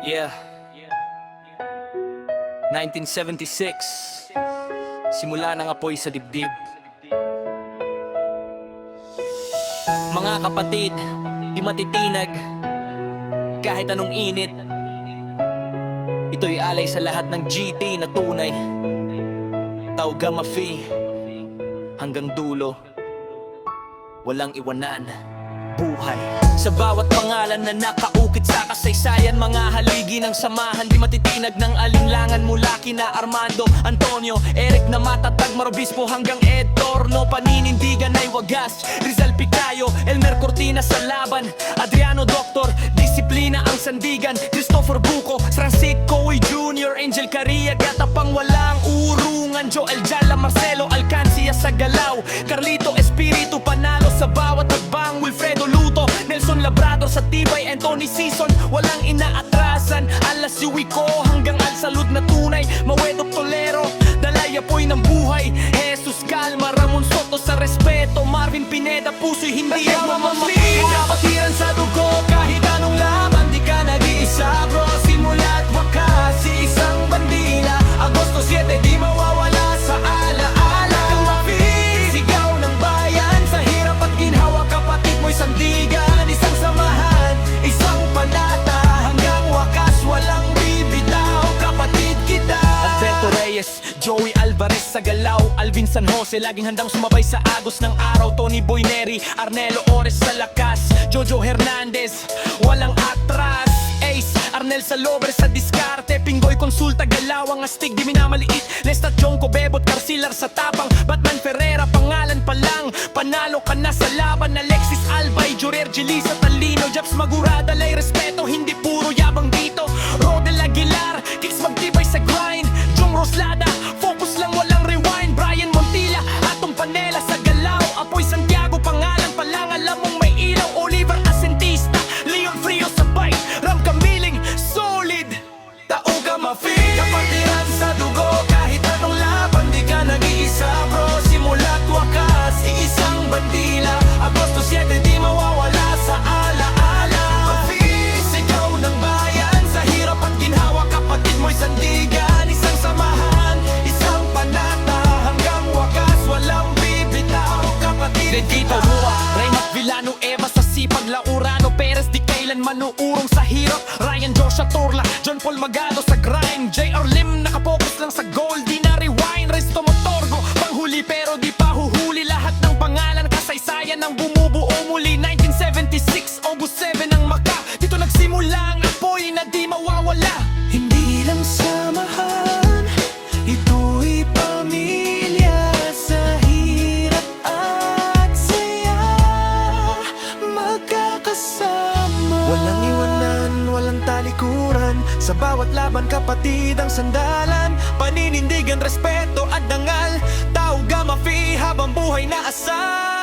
Yeah. 1976. Simula ng apoy sa dibdib. Mga kapatid, di matitinag kahit anong init. Ito'y alay sa lahat ng GT na tunay. Tauga Mafi hanggang dulo, walang iwanan buhay. Sa bawat pangalan na nakaukit sa kasaysayan, mga haligi ng samahan, di matitinag ng alinlangan. Mula kina Armando, Antonio, Eric na matatag, Marobispo hanggang Ed Torno. Paninindigan ay wagas, Rizal Picayo, Elmer Cortina sa laban, Adriano Doctor, disiplina ang sandigan. Christopher Buco, Francisco Jr., Angel Caria, gatapang walang urungan. Joel Jala, Marcelo Alcancia sa galaw, Carlito Espiritu Panalo sa bawat hagbang. Wilfredo Luto, Nelson Labrador sa tibay, Anthony Season, walang inaatrasan. Alas Yuwico hanggang Al Salud na tunay, Mawedo Tolero, Dalaya Poy ng buhay, Jesus Calma, Ramon Soto sa respeto, Marvin Pineda, puso'y hindi nagmamahal. Kapatiran sa dugo, kahit anong laban, di ka nag-iisa bro. Simula't wakas, isang bandila, Agosto 7, di mawawala sa alaala. Kang Mafi, sigaw ng bayan, sa hirap at ginhawa, kapatid mo'y sandigan. Isang samahan, isang panata, hanggang wakas walang bibitaw, kapatid kita. Alberto Reyes, Joey Alvarez sa galaw, Alvin San Jose, laging handang sumabay sa agos ng araw. Tony Boyneri, Arnelo Ores sa lakas, Jojo Hernandez, walang atras. Ace, Arnel Salobre sa diskarte, Pinggoy Konsulta, galaw ang astig, di minamaliit. Lestat Jonko, Bebot, Carcilar sa tapang, Batman Ferreira, pangalan pa lang, panalo ka na sa laban. Alexis Albay, Jorer Gelisa Talino, Japs Magurada, lay respeto, hindi puro yabang dito. Rodel Aguilar, kicks magtibay sa grind. Jong Roslada, focus lang walang rewind. Brian Montilla, Atong Panela sa galaw, Apoy Santiago, pangalan pa lang alam mong may ilaw. Oliver Asentista, Leon Frio sabay, Ram Kamiling, solid. Tauga Mafi, kapatiran sa dugo, kahit anong laban, di ka nag-iisa bro. Simula't wakas, iisang bandila, Agosto 7, di mawawala sa alaala. Mafi, sigaw ng bayan, sa hirap at ginhawa, kapatid mo'y sandigan. Isang samahan, isang panata, hanggang wakas walang bibitaw, kapatid kita. Rua, Reinhard Villanueva sa sipag, Laurano Perez di kailan manuurong sa hirap. Ryan Joshua Torla, John Paul Magado sa grind, J.R. Lim nakapokus lang sa goal, di na rewind. Resto Motorgo, panghuli pero di pa huhuli. Lahat ng pangalan, kasaysayan ang bumubuo muli. 1976, August 7 ang Maka, dito nagsimula ang apoy na di mawawala. Hindi lang samahan, ito'y pamilya. Sa hirap at saya, magkakasama. Walang iwanan, walang talikuran, sa bawat laban kapatid ang sandalan. Paninindigan, respeto at dangal, Tauga Mafi habang buhay na asal.